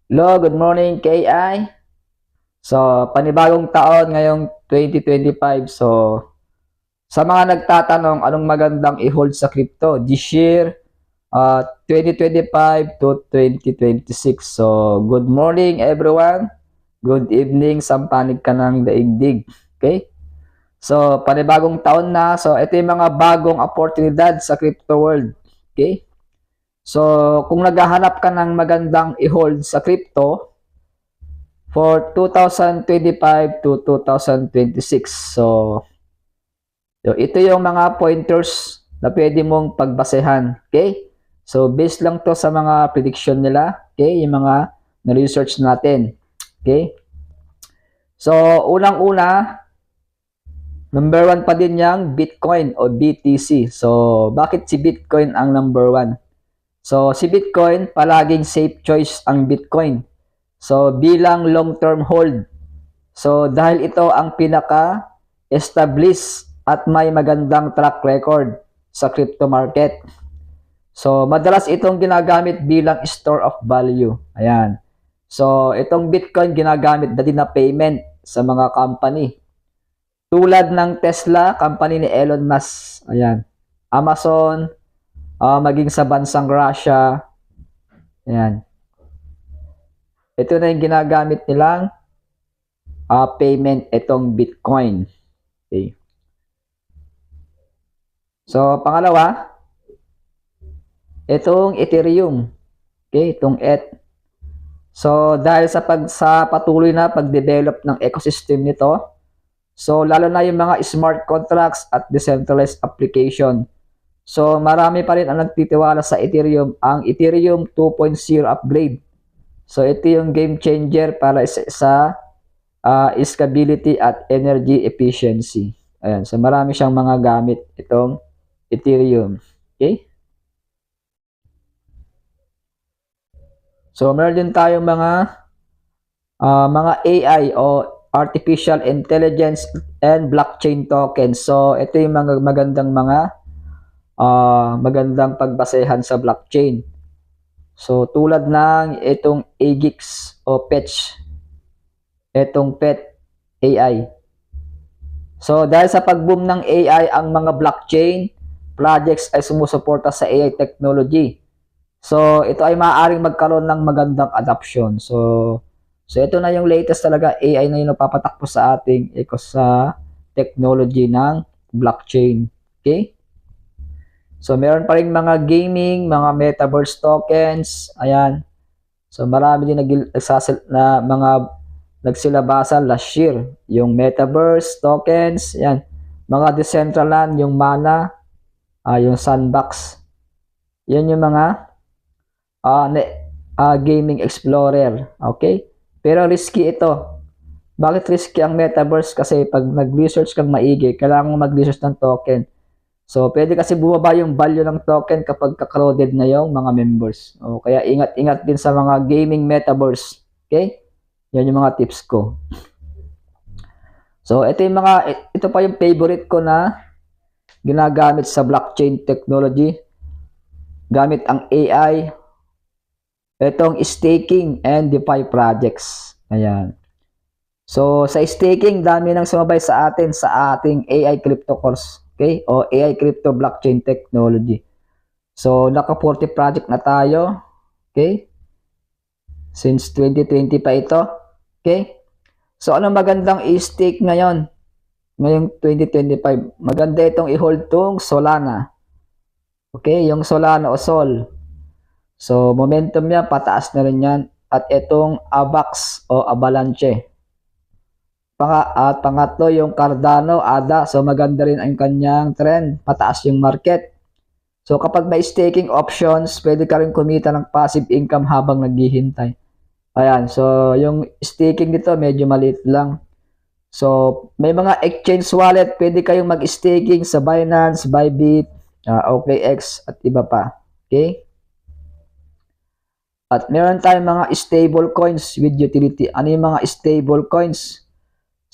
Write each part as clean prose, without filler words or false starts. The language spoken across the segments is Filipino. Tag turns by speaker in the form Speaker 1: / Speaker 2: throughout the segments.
Speaker 1: Hello, good morning KI. So, panibagong taon ngayong 2025. So, sa mga nagtatanong anong magandang i-hold sa crypto this year, 2025 to 2026. So, good morning everyone. Good evening, sampanig ka ng daigdig. Okay? So, panibagong taon na. So, ito yung mga bagong oportunidad sa crypto world. Okay? So, kung naghahanap ka ng magandang i-hold sa crypto, for 2025 to 2026. So ito yung mga pointers na pwede mong pagbasehan. Okay? So, based lang to sa mga prediction nila. Okay? Yung mga na-research natin. Okay? So, unang-una, number 1 pa din yung Bitcoin o BTC. So, bakit si Bitcoin ang number 1? So, si Bitcoin, palaging safe choice ang Bitcoin. So, bilang long-term hold. So, dahil ito ang pinaka-established at may magandang track record sa crypto market. So, madalas itong ginagamit bilang store of value. Ayan. So, itong Bitcoin ginagamit na din na payment sa mga company. Tulad ng Tesla, company ni Elon Musk. Ayan. Amazon, maging sa bansang Russia. Ayan. Ito na yung ginagamit nilang payment, itong Bitcoin. Okay. So, pangalawa, itong Ethereum. Okay, itong ETH. So, dahil sa patuloy na pag-develop ng ecosystem nito, so lalo na yung mga smart contracts at decentralized application. So, marami pa rin ang nagtitiwala sa Ethereum, ang Ethereum 2.0 upgrade. So, ito yung game changer para sa scalability at energy efficiency. Ayan, so marami siyang mga gamit itong Ethereum. Okay? So, meron din tayong mga AI o artificial intelligence and blockchain tokens. So, ito yung mga magandang pagbasehan sa blockchain. So, tulad ng itong AGIX o Fetch, itong PET AI. So, dahil sa pag-boom ng AI, ang mga blockchain projects ay sumusuporta sa AI technology. So, ito ay maaaring magkaroon ng magandang adoption. So ito na yung latest talaga, AI na yung napapatakbo sa ating sa technology ng blockchain. Okay? So, meron pa rin mga gaming, mga metaverse tokens. Ayan. So, marami din na mga nagsilabasan last year. Yung metaverse tokens. Ayan. Mga Decentraland, yung Mana, yung Sandbox. Yan yung mga gaming explorer. Okay? Pero risky ito. Bakit risky ang metaverse? Kasi pag nag-research kang maigi, kailangan mo mag-research ng token. So, pwede kasi bumaba yung value ng token kapag crowded na yung mga members. O, kaya ingat-ingat din sa mga gaming metaverse. Okay? Yan yung mga tips ko. So, ito pa yung favorite ko na ginagamit sa blockchain technology. Gamit ang AI, itong staking and DeFi projects. Ayan. So, sa staking, dami nang sumabay sa atin sa ating AI crypto course. Okay? O AI crypto blockchain technology. So, naka 40 project na tayo. Okay? Since 2020 pa ito. Okay? So, ano magandang i-stake ngayon? Ngayong 2025. Maganda itong i-hold tong Solana. Okay? Yung Solana o Sol. So, momentum niya, pataas na rin yan. At itong AVAX o Avalanche. At pangatlo, yung Cardano, ADA. So, maganda rin ang kanyang trend. Pataas yung market. So, kapag may staking options, pwede ka rin kumita ng passive income habang naghihintay. Ayan. So, yung staking dito, medyo maliit lang. So, may mga exchange wallet. Pwede kayong mag-staking sa Binance, Bybit, OKX, at iba pa. Okay? At meron tayong mga stable coins with utility. Ano yung mga stable coins?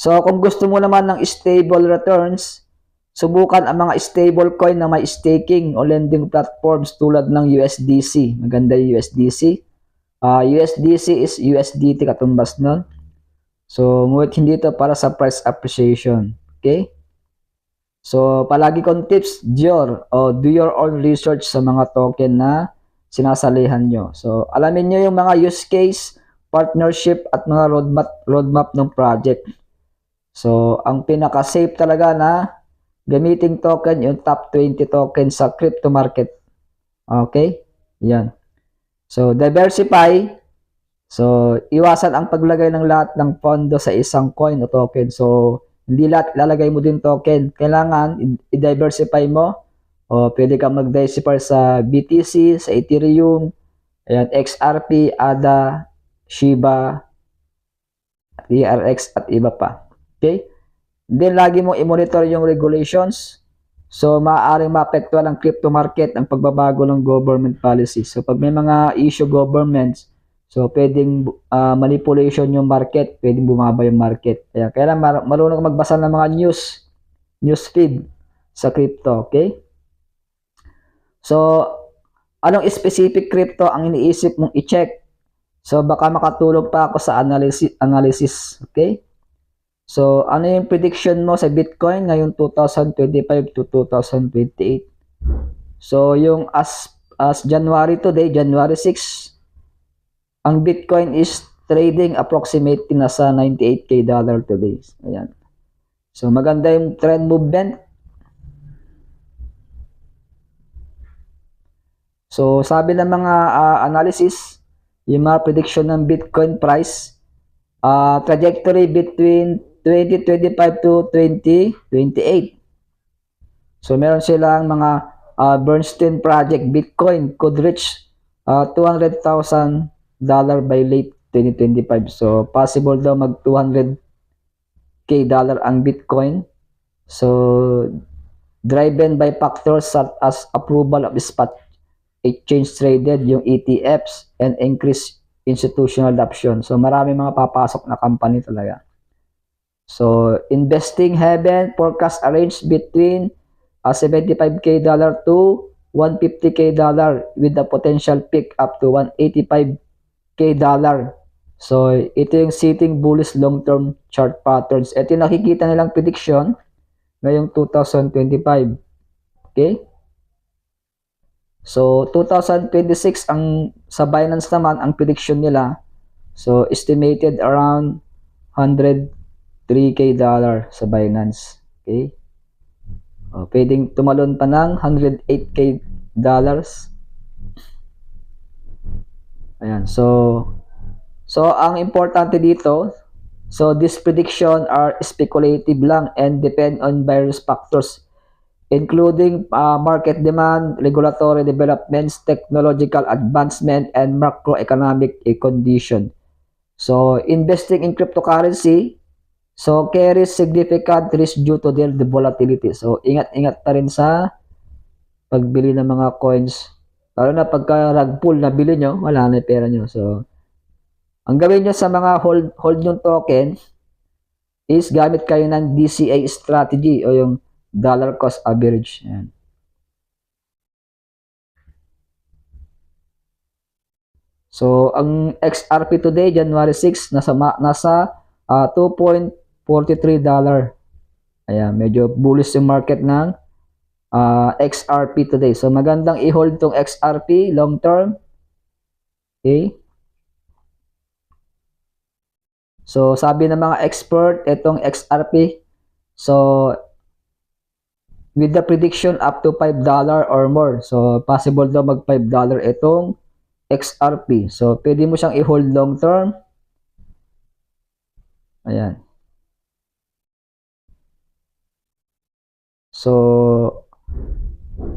Speaker 1: So, kung gusto mo naman ng stable returns, subukan ang mga stable coin na may staking o lending platforms tulad ng USDC. Maganda yung USDC. USDC is USDT katumbas nun. So, ngunit hindi ito para sa price appreciation. Okay? So, palagi kong tips, do your own research sa mga token na sinasalihan nyo. So, alamin nyo yung mga use case, partnership, at mga roadmap ng project. So, ang pinaka-safe talaga na gamiting token, yung top 20 token sa crypto market. Okay? Yan. So, diversify. So, iwasan ang paglagay ng lahat ng pondo sa isang coin o token. So, hindi lahat lalagay mo din token. Kailangan i-diversify mo. O, pwede kang mag-diversify sa BTC, sa Ethereum, ayan, XRP, ADA, Shiba, TRX, at iba pa. Okay? Then, lagi mong i-monitor yung regulations. So, maaaring maapektuhan ang crypto market ang pagbabago ng government policy. So, pag may mga issue governments, so, pwedeng manipulation yung market, pwedeng bumaba yung market. Kaya kailangan marunong ka magbasa ng mga news feed sa crypto, okay? So, anong specific crypto ang iniisip mong i-check? So, baka makatulong pa ako sa analysis, okay? So, ano yung prediction mo sa Bitcoin ngayong 2025 to 2028? So, yung as January today, January 6, ang Bitcoin is trading approximately nasa $98K today. Ayan. So, maganda yung trend movement. So, sabi ng mga analysis, yung mga prediction ng Bitcoin price, trajectory between 2025 to 2028. So, meron silang mga Bernstein project, Bitcoin could reach $200,000 by late 2025. So, possible daw mag $200K ang Bitcoin. So, driven by factors such as approval of spot exchange traded, yung ETFs, and increased institutional adoption. So, marami mga papasok na company talaga. So, investing heaven forecast range between $75K to $150K with the potential peak up to $185K. So, ito yung sitting bullish long-term chart patterns. Ito yung nakikita nilang prediction ngayong 2025. Okay? So, 2026, sa Binance naman, ang prediction nila, so, estimated around $103K sa Binance. Okay? Pwedeng tumalon pa ng $108K. Ayan. So ang importante dito, so this prediction are speculative lang and depend on various factors including market demand, regulatory developments, technological advancement, and macroeconomic condition. So investing in cryptocurrency, so carries significant risk due to their volatility. So ingat-ingat pa rin sa pagbili ng mga coins. Lalo na pagka rug pull na bili nyo, wala na yung pera nyo. So, ang gawin nyo sa mga hold yung token is gamit kayo ng DCA strategy o yung dollar cost average. Ayan. So, ang XRP today, January 6, nasa $2.43. Ayan, medyo bullish yung market ng XRP today. So, magandang i-hold tong XRP long term. Okay. So, sabi ng mga expert, itong XRP, so, with the prediction up to $5 or more. So, possible daw mag $5 itong XRP. So, pwede mo siyang i-hold long term. Ayan. So,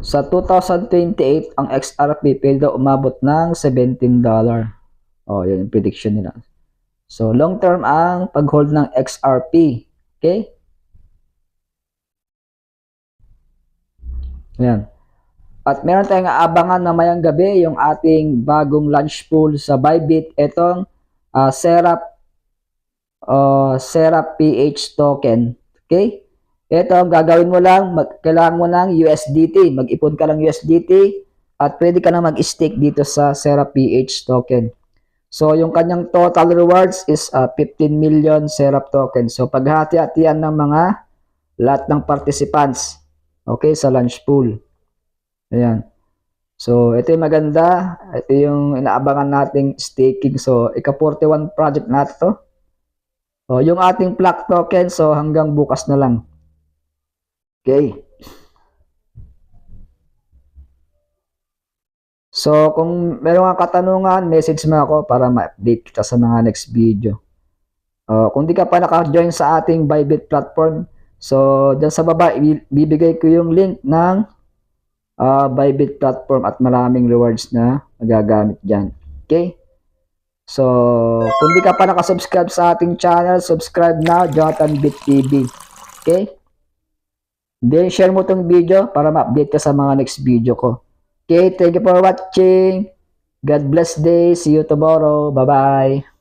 Speaker 1: sa 2028, ang XRP pwede daw umabot ng $17. Oh, yun yung prediction nila. So, long term ang pag-hold ng XRP. Okay? Ayan. At meron tayong aabangan na mayang gabi yung ating bagong launch pool sa Bybit. Itong Serap PH token. Okay? Ito, gagawin mo lang, kailangan mo ng USDT. Mag-ipon ka lang USDT at pwede ka na mag-stake dito sa Serap PH token. So, yung kanyang total rewards is 15 million Seraph tokens. So, paghati-hatian ng mga lahat ng participants. Okay, sa launch pool. Ayan. So, ito yung maganda. Ito yung inaabangan nating staking. So, ika-41 project natin to. So, yung ating Flock token, so hanggang bukas na lang. Okay. So, kung meron kang katanungan, message mo ako para ma-update kita sa mga next video. Kung di ka pa naka-join sa ating Bybit platform, so dyan sa baba, bibigay ko yung link ng Bybit platform at maraming rewards na magagamit dyan. Okay? So, kung di ka pa nakasubscribe sa ating channel, subscribe na, JonathanBit TV. Okay? Then, share mo tong video para ma-update ka sa mga next video ko. Okay, thank you for watching. God bless day. See you tomorrow. Bye-bye.